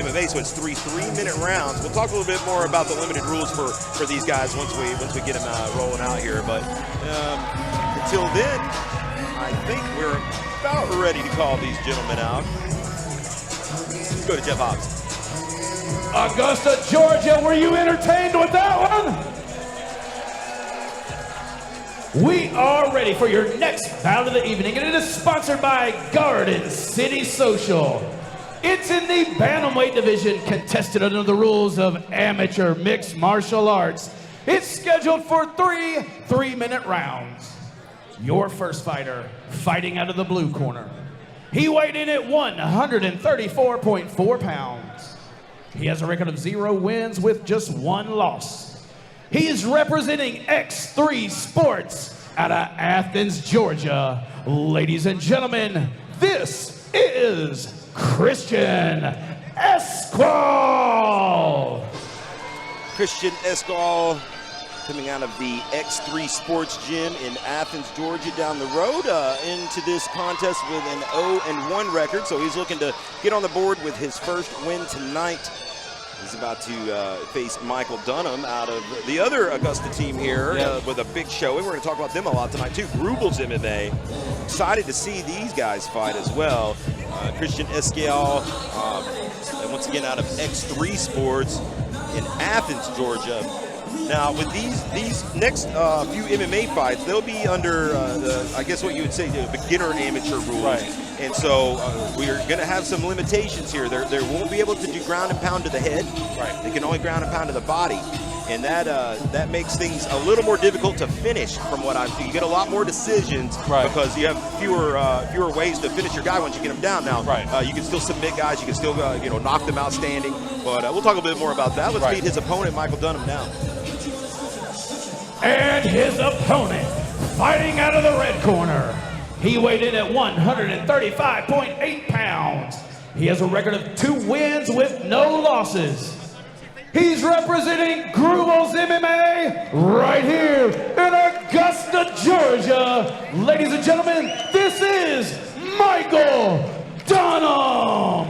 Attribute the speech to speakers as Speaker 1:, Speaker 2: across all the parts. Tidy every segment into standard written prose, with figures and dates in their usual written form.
Speaker 1: MMA, so it's 3 3-minute rounds. We'll talk a little bit more about the limited rules for these guys once we get them rolling out here. But until then, I think we're about ready to call these gentlemen out. Let's go to Jeff Hobbs.
Speaker 2: Augusta, Georgia, were you entertained with that one? We are ready for your next bout of the evening, and it is sponsored by Garden City Social. It's in the bantamweight division, contested under the rules of amateur mixed martial arts. It's scheduled for 3 3-minute rounds. Your first fighter, fighting out of the blue corner. He weighed in at 134.4 pounds. He has a record of 0 wins with just 1 loss. He is representing X3 Sports out of Athens, Georgia. Ladies and gentlemen, this is Christian Esquial.
Speaker 1: Christian Esquial coming out of the X3 Sports Gym in Athens, Georgia, down the road into this contest with an 0-1 record. So he's looking to get on the board with his first win tonight. He's about to face Michael Dunham out of the other Augusta team here with a big showing. We're going to talk about them a lot tonight too. Grubel's MMA. Excited to see these guys fight as well. Christian Esquial, and once again out of X3 Sports in Athens, Georgia. Now, with these next few MMA fights, they'll be under, I guess what you would say, the beginner amateur rules.
Speaker 3: Right.
Speaker 1: And so we're going to have some limitations here. They won't be able to do ground and pound to the head.
Speaker 3: Right.
Speaker 1: They can only ground and pound to the body. And that makes things a little more difficult to finish from what I'm seeing. You get a lot more decisions because you have fewer ways to finish your guy once you get him down. Now, you can still submit guys. You can still knock them out standing. But we'll talk a bit more about that. Let's meet his opponent, Michael Dunham, now.
Speaker 2: And his opponent, fighting out of the red corner. He weighed in at 135.8 pounds. He has a record of 2 wins with no losses. He's representing Grubel's MMA right here in Augusta, Georgia. Ladies and gentlemen, this is Michael Dunham.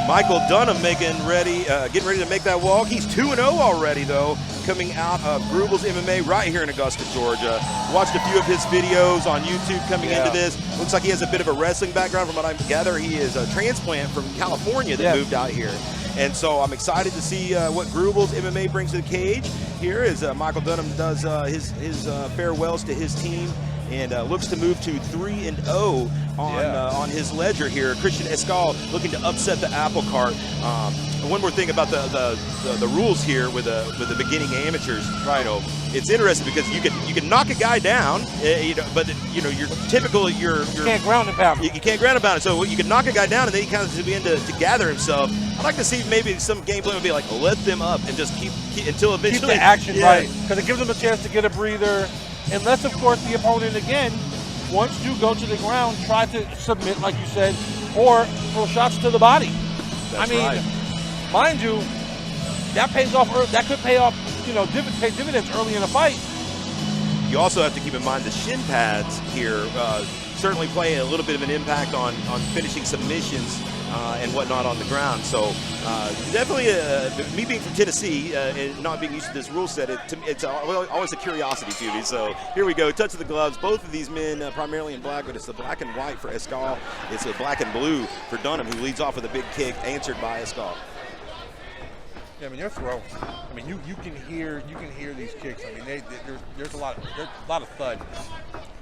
Speaker 1: Michael Dunham getting ready to make that walk. He's 2-0 already, though, coming out of Grubel's MMA right here in Augusta, Georgia. Watched a few of his videos on YouTube coming into this. Looks like he has a bit of a wrestling background. From what I gather, he is a transplant from California that moved out here. And so I'm excited to see what Grubel's MMA brings to the cage here as Michael Dunham does his farewells to his team and looks to move to 3-0 on his ledger here. Christian Esquial looking to upset the apple cart. One more thing about the rules here with the beginning amateurs.
Speaker 3: Right.
Speaker 1: It's interesting because you can knock a guy down, but your typical you
Speaker 3: can't ground and pound.
Speaker 1: You can't ground and pound. So you can knock a guy down and then he kind of begin to gather himself. I'd like to see maybe some gameplay would be like let them up and just keep until eventually
Speaker 3: keep the action right, because it gives them a chance to get a breather. Unless, of course, the opponent, again, wants to go to the ground, try to submit, like you said, or throw shots to the body.
Speaker 1: That's
Speaker 3: mind you, that pays off. That could pay off, pay dividends early in a fight.
Speaker 1: You also have to keep in mind the shin pads here certainly play a little bit of an impact on finishing submissions and whatnot on the ground. So definitely, me being from Tennessee and not being used to this rule set, it's always a curiosity to me. So here we go, touch of the gloves. Both of these men primarily in black, but it's the black and white for Esquial. It's a black and blue for Dunham, who leads off with a big kick, answered by Esquial.
Speaker 3: Yeah, I mean, they're throwing. I mean, you can hear these kicks. I mean, there's a lot of thud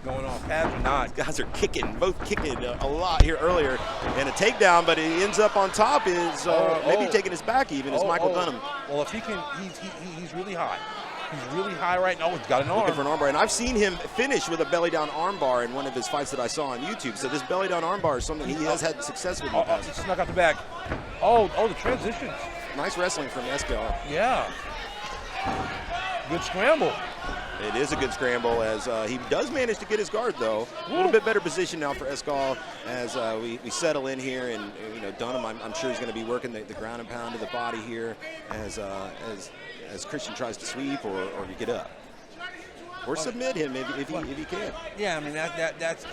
Speaker 3: going on. Pads or not,
Speaker 1: guys are both kicking a lot here earlier, and a takedown, but he ends up on top. Is maybe taking his back even as Michael Dunham.
Speaker 3: Well, if he can, he's really high. He's really high right now. He's got an arm.
Speaker 1: Looking for an arm bar, and I've seen him finish with a belly down arm bar in one of his fights that I saw on YouTube. So this belly down arm bar is something he has had success with in the past.
Speaker 3: He snuck out the back. Oh, the transitions.
Speaker 1: Nice wrestling from Esquial.
Speaker 3: Yeah. Good scramble.
Speaker 1: It is a good scramble as he does manage to get his guard, though. A little bit better position now for Esquial as we settle in here. And, Dunham, I'm sure he's going to be working the ground and pound to the body here as Christian tries to sweep or get up. Or submit him if he can.
Speaker 3: Yeah, I mean, that's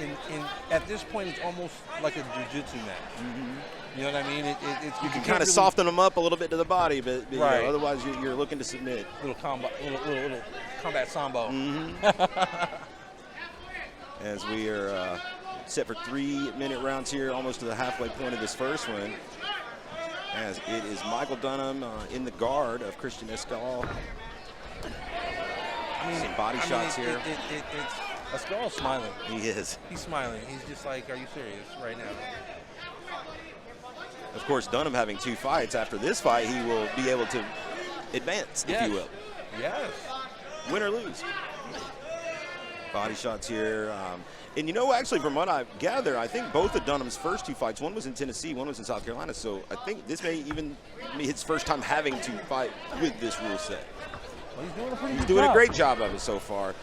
Speaker 3: at this point, it's almost like a jiu-jitsu match.
Speaker 1: Mm-hmm.
Speaker 3: You know what I mean?
Speaker 1: You can kind of soften them up a little bit to the body, but you know,
Speaker 3: Right.
Speaker 1: otherwise you're looking to submit.
Speaker 3: Little combat sambo.
Speaker 1: As we are set for 3-minute rounds here, almost to the halfway point of this first one. As it is Michael Dunham in the guard of Christian Esquial. Some body shots here.
Speaker 3: Esquial's smiling.
Speaker 1: He is.
Speaker 3: He's smiling. He's just like, are you serious right now?
Speaker 1: Of course, Dunham having 2 fights. After this fight, he will be able to advance, if you will.
Speaker 3: Yes.
Speaker 1: Win or lose. Body shots here. And you know, actually, from what I gather, I think both of Dunham's first 2 fights, one was in Tennessee, one was in South Carolina. So I think this may even be his first time having to fight with this rule set.
Speaker 3: Well, he's doing a pretty
Speaker 1: He's
Speaker 3: good
Speaker 1: doing
Speaker 3: job.
Speaker 1: a great job of it so far.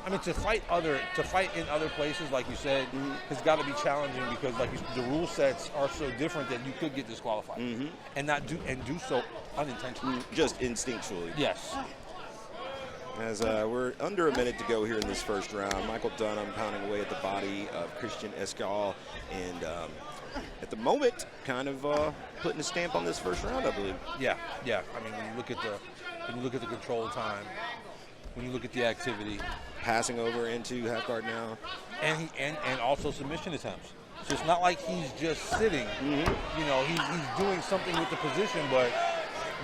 Speaker 3: I mean, to fight in other places, like you said, has got to be challenging because, like the rule sets are so different that you could get disqualified and do so unintentionally,
Speaker 1: just instinctually.
Speaker 3: Yes.
Speaker 1: As we're under a minute to go here in this first round, Michael Dunham pounding away at the body of Christian Esquial, and at the moment, kind of putting a stamp on this first round, I believe.
Speaker 3: Yeah. I mean, when you look at the control time, when you look at the activity.
Speaker 1: Passing over into half guard now.
Speaker 3: And also submission attempts. So it's not like he's just sitting. You know, he's doing something with the position, but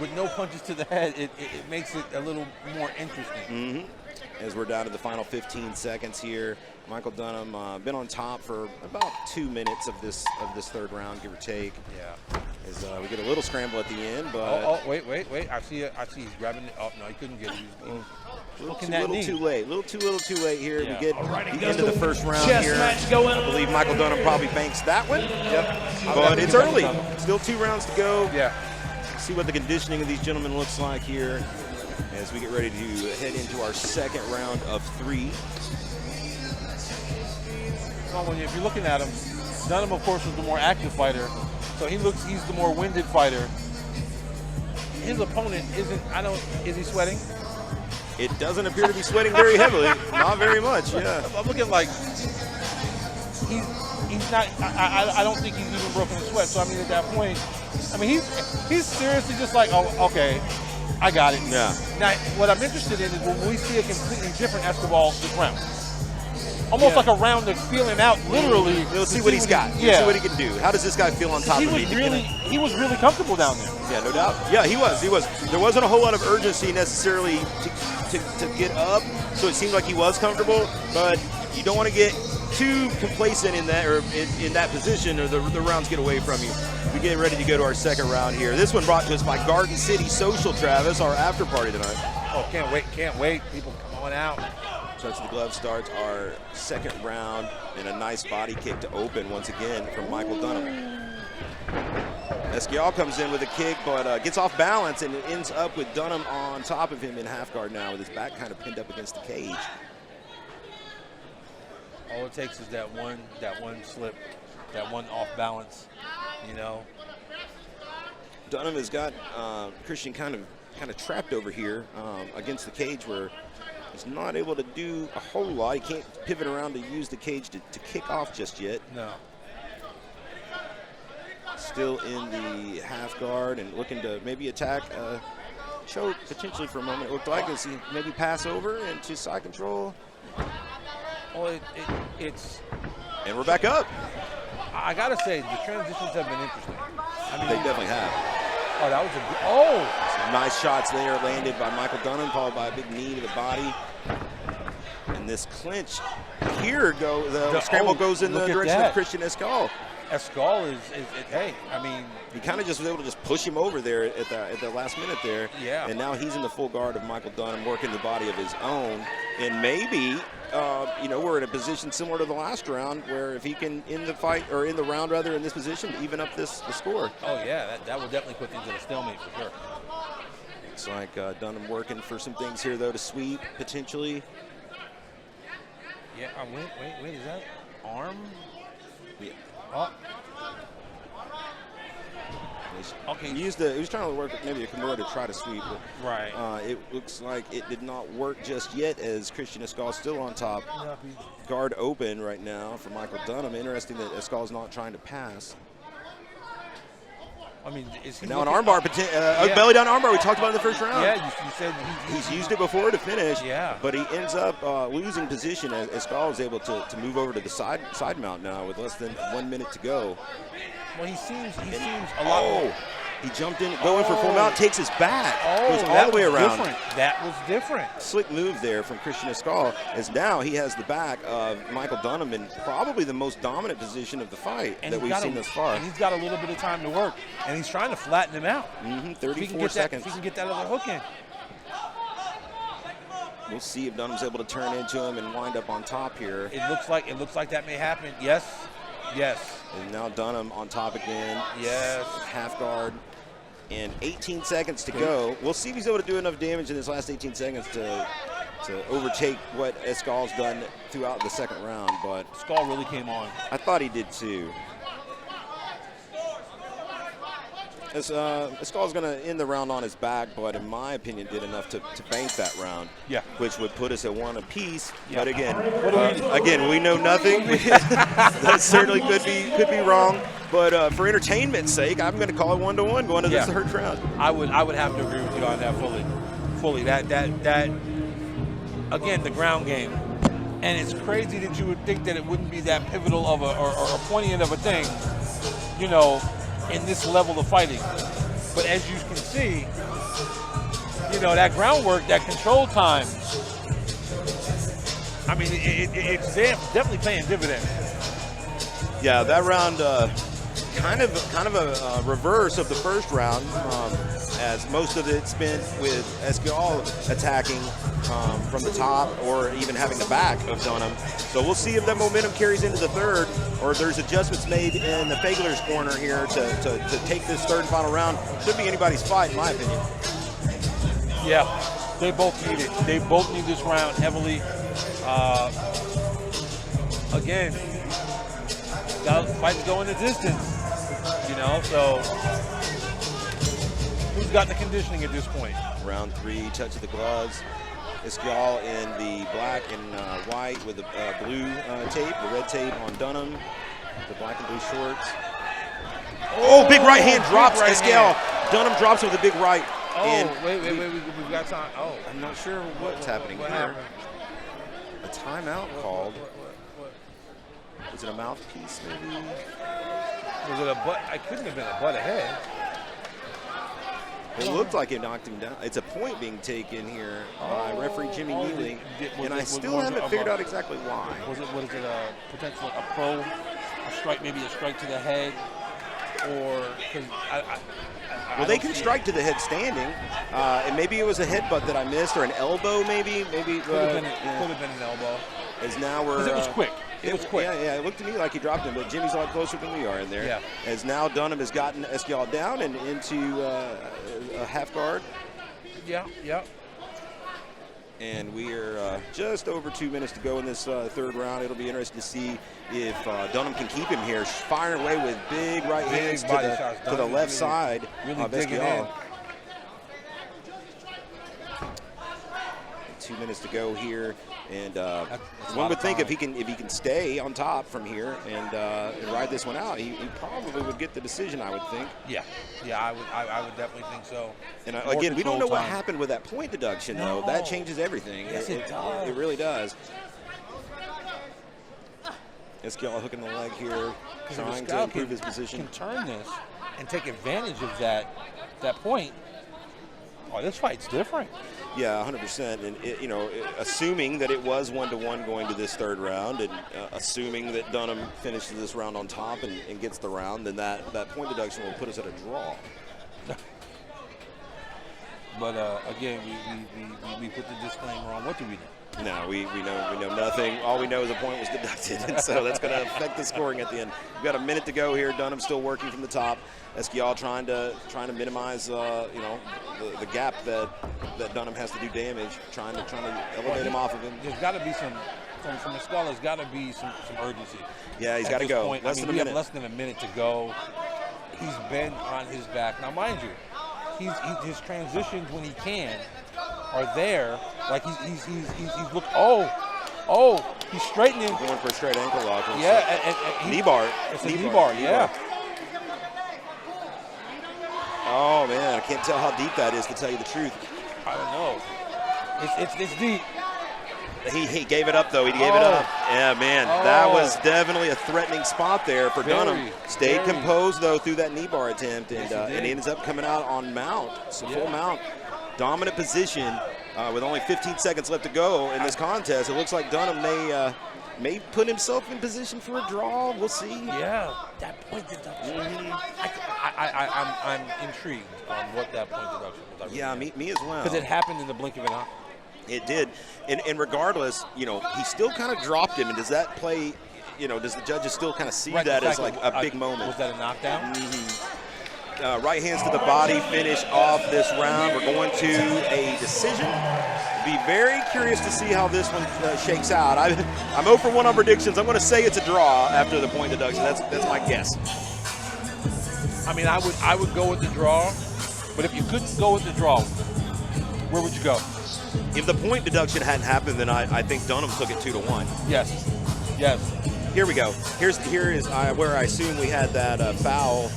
Speaker 3: with no punches to the head, it makes it a little more interesting.
Speaker 1: As we're down to the final 15 seconds here, Michael Dunham been on top for about 2 minutes of this third round, give or take.
Speaker 3: Yeah.
Speaker 1: As we get a little scramble at the end, but
Speaker 3: oh, wait. I see he's grabbing it. Oh no, he couldn't get it.
Speaker 1: a little too late here.
Speaker 3: Yeah.
Speaker 1: We get the end of the first round
Speaker 2: Chess
Speaker 1: here.
Speaker 2: match going
Speaker 1: I believe Michael Dunham probably banks that one.
Speaker 3: Yep.
Speaker 1: But it's early. Still 2 rounds to go.
Speaker 3: Yeah.
Speaker 1: See what the conditioning of these gentlemen looks like here as we get ready to head into our second round of 3.
Speaker 3: Well, if you're looking at him, Dunham, of course, is the more active fighter, so he's the more winded fighter. His opponent is he sweating?
Speaker 1: It doesn't appear to be sweating very heavily. Not very much, yeah.
Speaker 3: I'm looking like he's not. I don't think he's even broken a sweat. So I mean, at that point, I mean he's seriously just like, oh, okay, I got it.
Speaker 1: Yeah.
Speaker 3: Now, what I'm interested in is when we see a completely different Esquial this round. Almost like a round to feel him out, literally.
Speaker 1: We'll see what he's got.
Speaker 3: Yeah.
Speaker 1: See what he can do. How does this guy feel on top of me?
Speaker 3: He was really comfortable down there.
Speaker 1: Yeah, no doubt. Yeah, he was. There wasn't a whole lot of urgency necessarily to get up, so it seemed like he was comfortable. But you don't want to get too complacent in that or in that position, or the rounds get away from you. We get ready to go to our second round here. This one brought to us by Garden City Social, Travis, our after party tonight.
Speaker 3: Oh, can't wait. People, come on out.
Speaker 1: Touch of the glove starts our second round, and a nice body kick to open once again from Michael Dunham. Esquial comes in with a kick, but gets off balance, and it ends up with Dunham on top of him in half guard now, with his back kind of pinned up against the cage.
Speaker 3: All it takes is that one slip, that one off balance, you know.
Speaker 1: Dunham has got Christian kind of trapped over here against the cage, where he's not able to do a whole lot. He can't pivot around to use the cage to kick off just yet.
Speaker 3: No.
Speaker 1: Still in the half guard and looking to maybe attack choke potentially for a moment. It looked like as he maybe pass over into side control.
Speaker 3: Well, it's.
Speaker 1: And we're back up.
Speaker 3: I gotta say, the transitions have been interesting. I mean,
Speaker 1: They definitely have.
Speaker 3: Oh, that was a
Speaker 1: Some nice shots there landed by Michael Dunham, followed by a big knee to the body. And this clinch here, the scramble goes in the direction of Christian Esquial.
Speaker 3: Esquial is hey, I mean,
Speaker 1: he kind of just was able to just push him over there at the last minute there.
Speaker 3: Yeah.
Speaker 1: And now he's in the full guard of Michael Dunham, working the body of his own. And maybe, we're in a position similar to the last round, where if he can in the round in this position, even up the score.
Speaker 3: Oh yeah, that will definitely put things at a stalemate for sure.
Speaker 1: Looks like Dunham working for some things here though to sweep potentially.
Speaker 3: Yeah. Wait. Is that arm?
Speaker 1: Yeah.
Speaker 3: Oh. Okay.
Speaker 1: He was trying to work maybe a Kimura to try to sweep, but
Speaker 3: right.
Speaker 1: It looks like it did not work just yet, as Christian Esquial still on top. Guard open right now for Michael Dunham. Interesting that Esquial's not trying to pass.
Speaker 3: I mean, is he
Speaker 1: Now an
Speaker 3: looking
Speaker 1: armbar,
Speaker 3: up?
Speaker 1: belly down armbar. We talked about in the first round.
Speaker 3: Yeah, you said
Speaker 1: he's used it before to finish.
Speaker 3: Yeah.
Speaker 1: But he ends up losing position as Esquial is able to move over to the side mount now with less than 1 minute to go.
Speaker 3: Well, he seems a lot more.
Speaker 1: He jumped in, going for full mount, takes his back, goes all
Speaker 3: that
Speaker 1: the way
Speaker 3: was
Speaker 1: around.
Speaker 3: Different. That was different.
Speaker 1: Slick move there from Christian Esquial, as now he has the back of Michael Dunham in probably the most dominant position of the fight that we've seen thus far.
Speaker 3: And he's got a little bit of time to work, and he's trying to flatten him out.
Speaker 1: 34 seconds.
Speaker 3: If he can get that other hook in.
Speaker 1: We'll see if Dunham's able to turn into him and wind up on top here.
Speaker 3: It looks like that may happen. Yes.
Speaker 1: And now Dunham on top again.
Speaker 3: Yes.
Speaker 1: Half guard. And 18 seconds to go. We'll see if he's able to do enough damage in his last 18 seconds to overtake what Esquial's done throughout the second round. But
Speaker 3: Esquial really came on.
Speaker 1: I thought he did too. Esquial's going to end the round on his back, but in my opinion, did enough to bank that round.
Speaker 3: Yeah.
Speaker 1: Which would put us at 1 apiece.
Speaker 3: Yeah.
Speaker 1: But again, we know nothing. That certainly could be wrong. But for entertainment's sake, I'm going to call it 1-1 going to this third round.
Speaker 3: I would have to agree with you on that fully. That again, the ground game. And it's crazy that you would think that it wouldn't be that pivotal of or poignant of a thing, in this level of fighting. But as you can see, that groundwork, that control time, I mean, it's definitely paying dividends.
Speaker 1: Yeah, that round kind of a reverse of the first round, as most of it's been with Esquial attacking from the top or even having the back of Dunham. So we'll see if that momentum carries into the third, or if there's adjustments made in the Fagler's corner here to take this third and final round. Should be anybody's fight, in my opinion.
Speaker 3: Yeah, they both need it. They both need this round heavily. Again, fights go in the distance, so who's got the conditioning at this point?
Speaker 1: Round 3, touch of the gloves. Esquial in the black and white with the blue tape, the red tape on Dunham, the black and blue shorts. Oh, big right hand drops Esquial. Dunham drops with a big right.
Speaker 3: Oh,
Speaker 1: and
Speaker 3: wait, we've got time. Oh.
Speaker 1: I'm not sure what's happening
Speaker 3: what
Speaker 1: here.
Speaker 3: Happened?
Speaker 1: A timeout called. Was it a mouthpiece maybe?
Speaker 3: Was it a butt? I couldn't have been a butt ahead.
Speaker 1: It looked like it knocked him down. It's a point being taken here by referee Jimmy Neely, and I still haven't figured out exactly why.
Speaker 3: Was it a potential strike, maybe a strike to the head, or because
Speaker 1: well, they can strike to the head standing, and maybe it was a headbutt that I missed, or an elbow maybe. Maybe
Speaker 3: could have been an elbow.
Speaker 1: As now we're.
Speaker 3: Because it was quick. It was quick.
Speaker 1: Yeah, it looked to me like he dropped him, but Jimmy's a lot closer than we are in there.
Speaker 3: Yeah.
Speaker 1: As now Dunham has gotten Esquial down and into a half guard.
Speaker 3: Yeah.
Speaker 1: And we are just over 2 minutes to go in this third round. It'll be interesting to see if Dunham can keep him here, firing away with big right hands to the left side of Esquial. 2 minutes to go here, and one would think if he can stay on top from here and ride this one out, he probably would get the decision. I would think.
Speaker 3: Yeah, I would definitely think so.
Speaker 1: And again, we don't know what happened with that point deduction though. That changes everything.
Speaker 3: Yes, it does.
Speaker 1: It really does. Esquial hooking the leg here, trying to improve his position.
Speaker 3: Can turn this and take advantage of that point. Oh, this fight's different.
Speaker 1: Yeah, 100%. And assuming that it was 1-1 going to this third round, and assuming that Dunham finishes this round on top and gets the round, then that point deduction will put us at a draw.
Speaker 3: But again, we put the disclaimer on. What do we know?
Speaker 1: No, we know nothing. All we know is a point was deducted, and so that's going to affect the scoring at the end. We've got a minute to go here. Dunham still working from the top. Esquial trying to minimize the gap that Dunham has to do damage. Trying to elevate him off of him.
Speaker 3: There's got to be from Esquial. There's got to be some urgency.
Speaker 1: Yeah, he's got to go.
Speaker 3: We have less than a minute to go. He's been on his back. Now, mind you, his transitions when he can are there. Like he's looked. He's straightening.
Speaker 1: Going for a straight ankle lock.
Speaker 3: Yeah, and
Speaker 1: knee bar.
Speaker 3: It's a knee bar. Yeah.
Speaker 1: man, I can't tell how deep that is, to tell you the truth.
Speaker 3: I don't know. It's deep.
Speaker 1: He gave it up, though. He gave it up. Yeah, man, that was definitely a threatening spot there for Dunham. Stayed composed, though, through that knee bar attempt, and he ends up coming out on mount. So full mount. Dominant position with only 15 seconds left to go in this contest. It looks like Dunham may put himself in position for a draw. We'll see.
Speaker 3: Yeah, that point deduction. I'm intrigued on what that point deduction was.
Speaker 1: Yeah, me as well.
Speaker 3: Because it happened in the blink of an eye.
Speaker 1: It did. And regardless, you know, he still kind of dropped him. And does that play, you know, does the judges still kind of see that as like a big moment?
Speaker 3: Was that a knockdown?
Speaker 1: Right hands to the body, finish off this round. We're going to a decision. Be very curious to see how this one shakes out. I'm 0 for 1 on predictions. I'm going to say it's a draw after the point deduction. That's my guess.
Speaker 3: I mean, I would go with the draw, but if you couldn't go with the draw, where would you go?
Speaker 1: If the point deduction hadn't happened, then I think Dunham took it 2-1.
Speaker 3: Yes. Yes.
Speaker 1: Here we go. Here is where I assume we had that foul.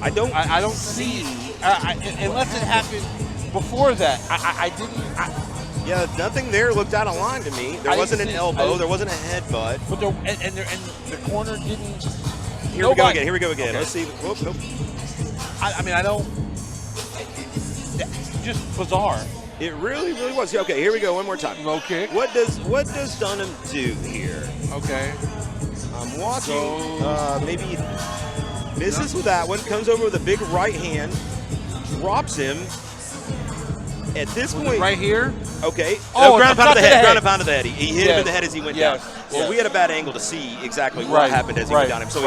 Speaker 1: I don't
Speaker 3: see unless it happened before that. I didn't.
Speaker 1: Yeah, nothing there looked out of line to me. There wasn't an elbow. There wasn't a headbutt.
Speaker 3: But the corner didn't.
Speaker 1: Here we go again. Here we go again. Okay. Let's see. Whoop, nope.
Speaker 3: I mean, I don't. Just bizarre.
Speaker 1: It really, really was. Okay, here we go. One more time.
Speaker 3: Low kick.
Speaker 1: What does Dunham do here?
Speaker 3: Okay.
Speaker 1: I'm watching. Maybe misses with that one. Comes over with a big right hand. Drops him. At this point,
Speaker 3: right here.
Speaker 1: Okay.
Speaker 3: Oh,
Speaker 1: ground pound to the head. Ground pound to the head. He hit him in the head as he went down. Well, we had a bad angle to see exactly what happened as he went down him. So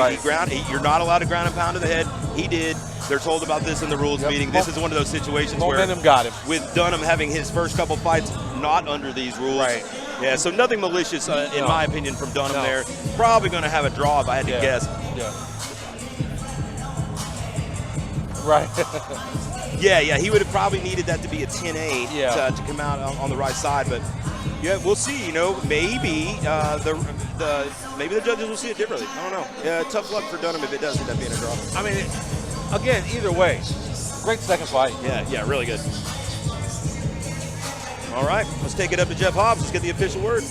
Speaker 1: you're not allowed to ground and pound to the head. He did. They're told about this in the rules meeting. This is one of those situations
Speaker 3: momentum
Speaker 1: where
Speaker 3: got him.
Speaker 1: With Dunham having his first couple fights not under these rules.
Speaker 3: Right.
Speaker 1: Yeah, so nothing malicious, in my opinion, from Dunham there. Probably going to have a draw if I had to guess.
Speaker 3: Yeah. Right.
Speaker 1: Yeah, he would have probably needed that to be a 10-8 to come out on the right side, but yeah, we'll see. You know, maybe maybe the judges will see it differently. I don't know. Yeah, tough luck for Dunham if it does end up being a draw.
Speaker 3: I mean, again, either way, great second fight.
Speaker 1: Yeah, really good. All right, let's take it up to Jeff Hobbs. Let's get the official word.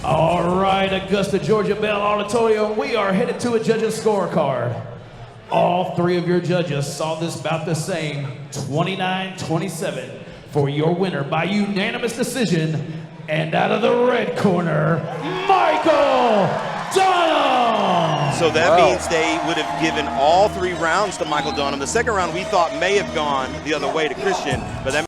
Speaker 2: All right, Augusta, Georgia Bell Auditorium, we are headed to a judge's scorecard. All three of your judges saw this bout the same, 29-27, for your winner by unanimous decision. And out of the red corner, Michael Dunham!
Speaker 1: So that means they would have given all 3 rounds to Michael Dunham. The second round we thought may have gone the other way to Christian, but that